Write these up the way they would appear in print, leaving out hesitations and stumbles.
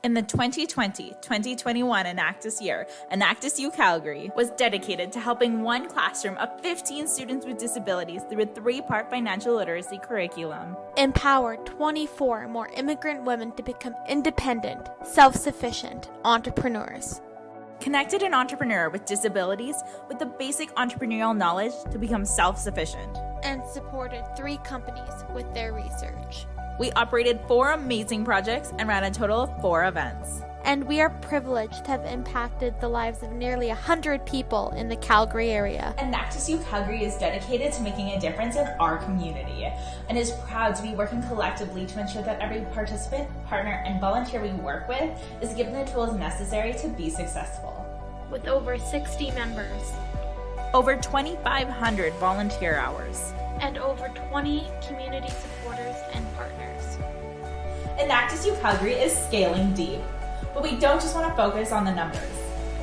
In the 2020-2021 Enactus year, Enactus U Calgary was dedicated to helping one classroom of 15 students with disabilities through a 3-part financial literacy curriculum. Empower 24 more immigrant women to become independent, self-sufficient entrepreneurs. Connected an entrepreneur with disabilities with the basic entrepreneurial knowledge to become self-sufficient. And supported 3 companies with their research. We operated 4 amazing projects and ran a total of 4 events. And we are privileged to have impacted the lives of nearly 100 people in the Calgary area. Enactus U Calgary is dedicated to making a difference in our community and is proud to be working collectively to ensure that every participant, partner, and volunteer we work with is given the tools necessary to be successful. With over 60 members, over 2,500 volunteer hours, and over 20 community supporters and partners. Enactus U Calgary is scaling deep, but we don't just want to focus on the numbers.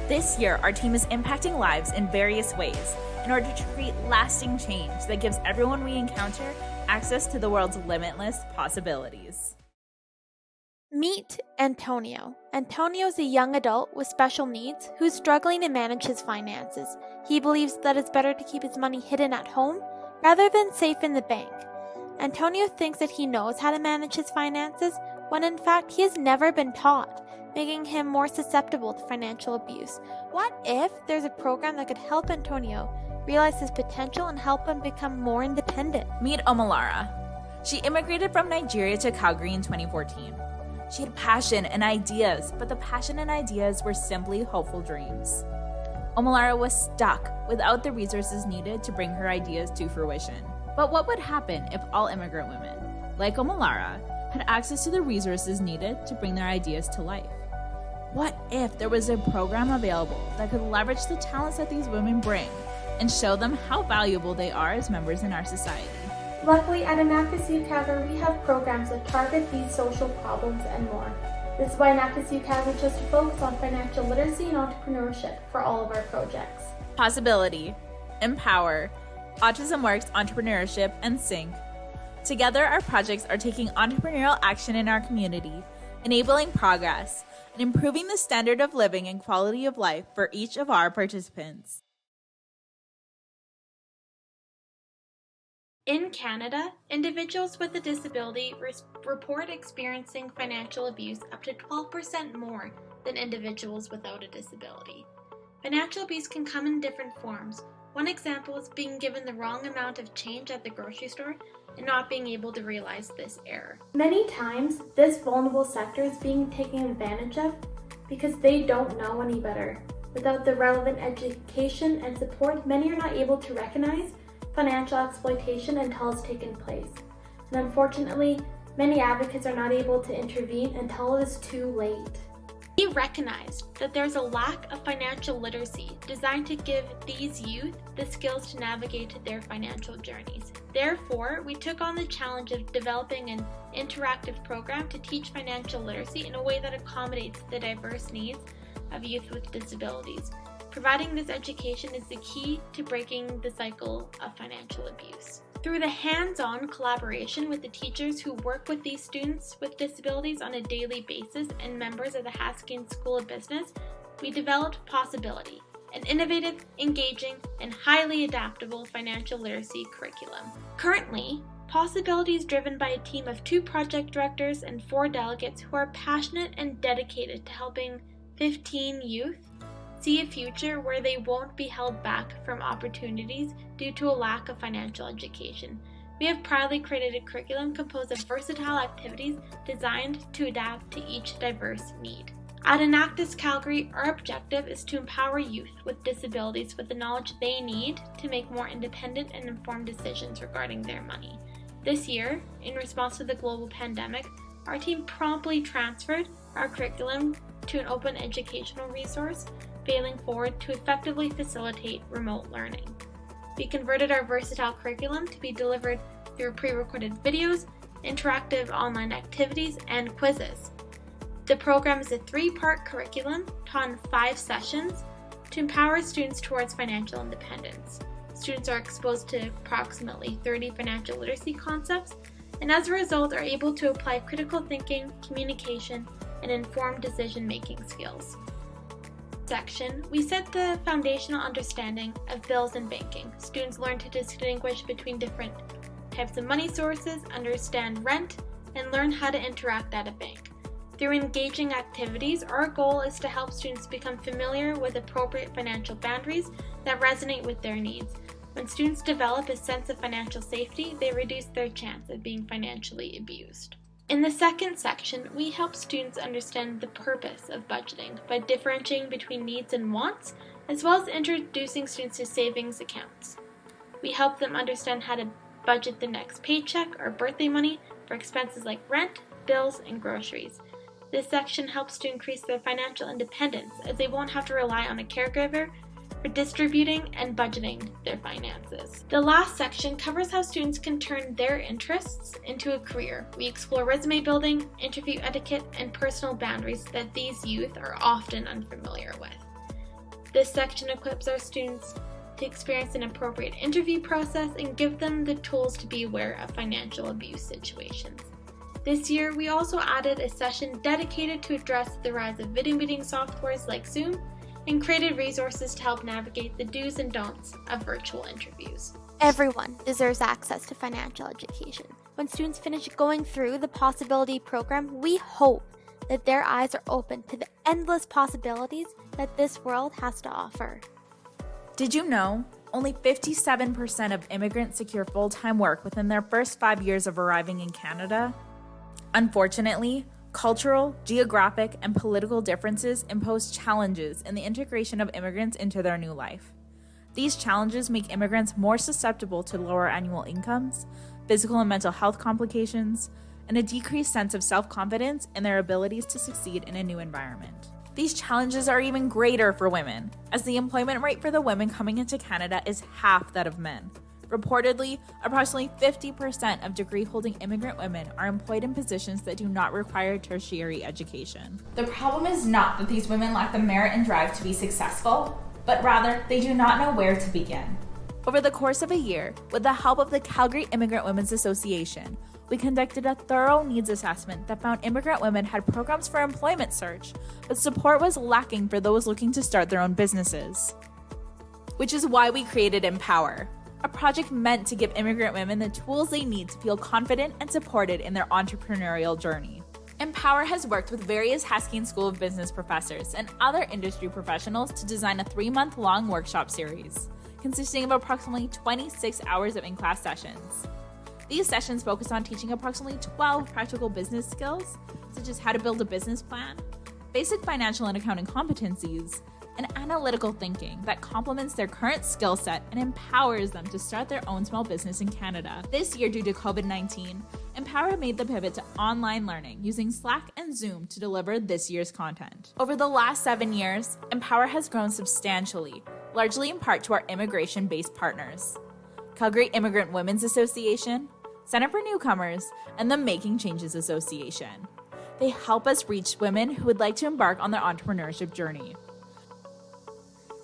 This year, our team is impacting lives in various ways in order to create lasting change that gives everyone we encounter access to the world's limitless possibilities. Meet Antonio. Antonio is a young adult with special needs who's struggling to manage his finances. He believes that it's better to keep his money hidden at home rather than safe in the bank. Antonio thinks that he knows how to manage his finances when in fact he has never been taught, making him more susceptible to financial abuse. What if there's a program that could help Antonio realize his potential and help him become more independent? Meet Omolara. She immigrated from Nigeria to Calgary in 2014. She had passion and ideas, but the passion and ideas were simply hopeful dreams. Omolara was stuck without the resources needed to bring her ideas to fruition. But what would happen if all immigrant women, like Omolara, had access to the resources needed to bring their ideas to life? What if there was a program available that could leverage the talents that these women bring and show them how valuable they are as members in our society? Luckily, at Enactus U Calgary, we have programs that target these social problems and more. This is why Enactus U Calgary chose to focus on financial literacy and entrepreneurship for all of our projects. Possibility, Empower, Autism Works Entrepreneurship, and Sync. Together, our projects are taking entrepreneurial action in our community, enabling progress, and improving the standard of living and quality of life for each of our participants. In Canada, individuals with a disability report experiencing financial abuse up to 12% more than individuals without a disability. Financial abuse can come in different forms. One example is being given the wrong amount of change at the grocery store and not being able to realize this error. Many times, this vulnerable sector is being taken advantage of because they don't know any better. Without the relevant education and support, many are not able to recognize financial exploitation until it's taken place. And unfortunately, many advocates are not able to intervene until it is too late. We recognized that there's a lack of financial literacy designed to give these youth the skills to navigate their financial journeys. Therefore, we took on the challenge of developing an interactive program to teach financial literacy in a way that accommodates the diverse needs of youth with disabilities. Providing this education is the key to breaking the cycle of financial abuse. Through the hands-on collaboration with the teachers who work with these students with disabilities on a daily basis and members of the Haskins School of Business, we developed Possibility, an innovative, engaging, and highly adaptable financial literacy curriculum. Currently, Possibility is driven by a team of 2 project directors and 4 delegates who are passionate and dedicated to helping 15 youth see a future where they won't be held back from opportunities due to a lack of financial education. We have proudly created a curriculum composed of versatile activities designed to adapt to each diverse need. At Enactus Calgary, our objective is to empower youth with disabilities with the knowledge they need to make more independent and informed decisions regarding their money. This year, in response to the global pandemic, our team promptly transferred our curriculum to an open educational resource, failing forward to effectively facilitate remote learning. We converted our versatile curriculum to be delivered through pre-recorded videos, interactive online activities, and quizzes. The program is a 3-part curriculum taught in 5 sessions to empower students towards financial independence. Students are exposed to approximately 30 financial literacy concepts, and as a result are able to apply critical thinking, communication, and informed decision-making skills. Section, we set the foundational understanding of bills and banking. Students learn to distinguish between different types of money sources, understand rent, and learn how to interact at a bank. Through engaging activities, our goal is to help students become familiar with appropriate financial boundaries that resonate with their needs. When students develop a sense of financial safety, they reduce their chance of being financially abused. In the second section, we help students understand the purpose of budgeting by differentiating between needs and wants, as well as introducing students to savings accounts. We help them understand how to budget the next paycheck or birthday money for expenses like rent, bills, and groceries. This section helps to increase their financial independence, as they won't have to rely on a caregiver for distributing and budgeting their finances. The last section covers how students can turn their interests into a career. We explore resume building, interview etiquette, and personal boundaries that these youth are often unfamiliar with. This section equips our students to experience an appropriate interview process and give them the tools to be aware of financial abuse situations. This year, we also added a session dedicated to address the rise of video meeting softwares like Zoom and created resources to help navigate the do's and don'ts of virtual interviews. Everyone deserves access to financial education. When students finish going through the Possibility program, we hope that their eyes are open to the endless possibilities that this world has to offer. Did you know only 57% of immigrants secure full-time work within their first 5 years of arriving in Canada? Unfortunately, cultural, geographic, and political differences impose challenges in the integration of immigrants into their new life. These challenges make immigrants more susceptible to lower annual incomes, physical and mental health complications, and a decreased sense of self-confidence in their abilities to succeed in a new environment. These challenges are even greater for women, as the employment rate for the women coming into Canada is half that of men. Reportedly, approximately 50% of degree-holding immigrant women are employed in positions that do not require tertiary education. The problem is not that these women lack the merit and drive to be successful, but rather they do not know where to begin. Over the course of a year, with the help of the Calgary Immigrant Women's Association, we conducted a thorough needs assessment that found immigrant women had programs for employment search, but support was lacking for those looking to start their own businesses. Which is why we created Empower, a project meant to give immigrant women the tools they need to feel confident and supported in their entrepreneurial journey. Empower has worked with various Haskine School of Business professors and other industry professionals to design a 3-month-long workshop series, consisting of approximately 26 hours of in-class sessions. These sessions focus on teaching approximately 12 practical business skills, such as how to build a business plan, basic financial and accounting competencies, and analytical thinking that complements their current skill set and empowers them to start their own small business in Canada. This year, due to COVID-19, Empower made the pivot to online learning using Slack and Zoom to deliver this year's content. Over the last 7 years, Empower has grown substantially, largely in part to our immigration-based partners: Calgary Immigrant Women's Association, Center for Newcomers, and the Making Changes Association. They help us reach women who would like to embark on their entrepreneurship journey.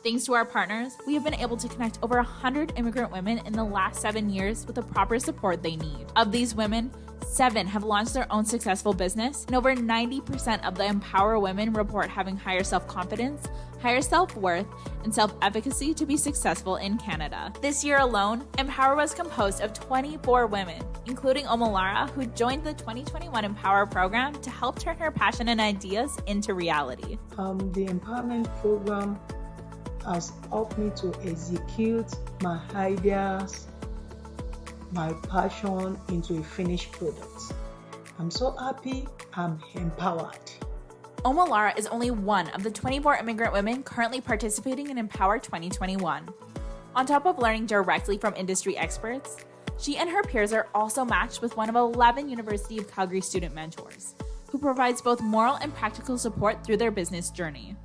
Thanks to our partners, we have been able to connect over 100 immigrant women in the last 7 years with the proper support they need. Of these women, 7 have launched their own successful business, and over 90% of the Empower women report having higher self-confidence, higher self-worth, and self-efficacy to be successful in Canada. This year alone, Empower was composed of 24 women, including Omalara, who joined the 2021 Empower program to help turn her passion and ideas into reality. The empowerment program has helped me to execute my ideas, my passion into a finished product. I'm so happy, I'm empowered. Omalara is only one of the 24 immigrant women currently participating in Empower 2021. On top of learning directly from industry experts, she and her peers are also matched with one of 11 University of Calgary student mentors, who provides both moral and practical support through their business journey.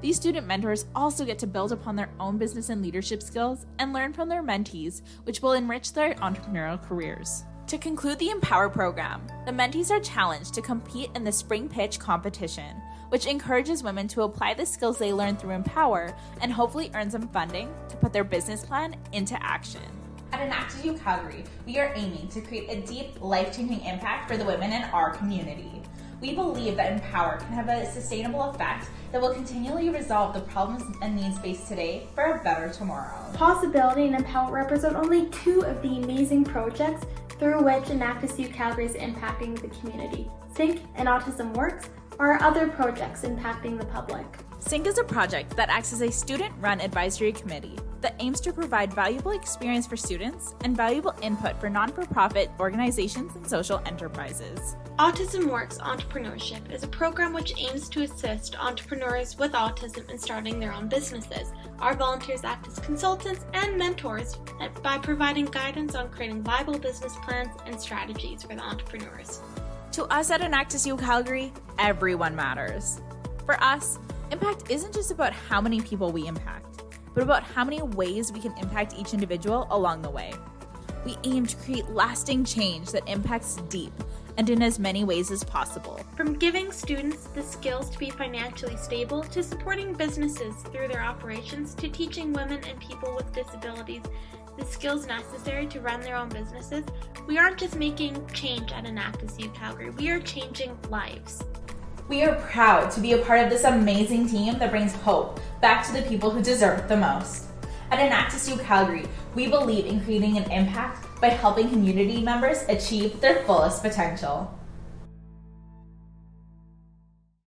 These student mentors also get to build upon their own business and leadership skills and learn from their mentees, which will enrich their entrepreneurial careers. To conclude the Empower program, the mentees are challenged to compete in the Spring Pitch competition, which encourages women to apply the skills they learn through Empower and hopefully earns them funding to put their business plan into action. At Enacted U Calgary, we are aiming to create a deep, life-changing impact for the women in our community. We believe that Empower can have a sustainable effect that will continually resolve the problems and needs faced today for a better tomorrow. Possibility and Empower represent only two of the amazing projects through which Enactus U Calgary is impacting the community. Sync and Autism Works are other projects impacting the public. SYNC is a project that acts as a student-run advisory committee that aims to provide valuable experience for students and valuable input for non-for-profit organizations and social enterprises. Autism Works Entrepreneurship is a program which aims to assist entrepreneurs with autism in starting their own businesses. Our volunteers act as consultants and mentors by providing guidance on creating viable business plans and strategies for the entrepreneurs. To us at Enactus U Calgary, everyone matters. For us, impact isn't just about how many people we impact, but about how many ways we can impact each individual along the way. We aim to create lasting change that impacts deep and in as many ways as possible. From giving students the skills to be financially stable, to supporting businesses through their operations, to teaching women and people with disabilities the skills necessary to run their own businesses, we aren't just making change at Enactus U Calgary, we are changing lives. We are proud to be a part of this amazing team that brings hope back to the people who deserve it the most. At Enactus U Calgary, we believe in creating an impact by helping community members achieve their fullest potential.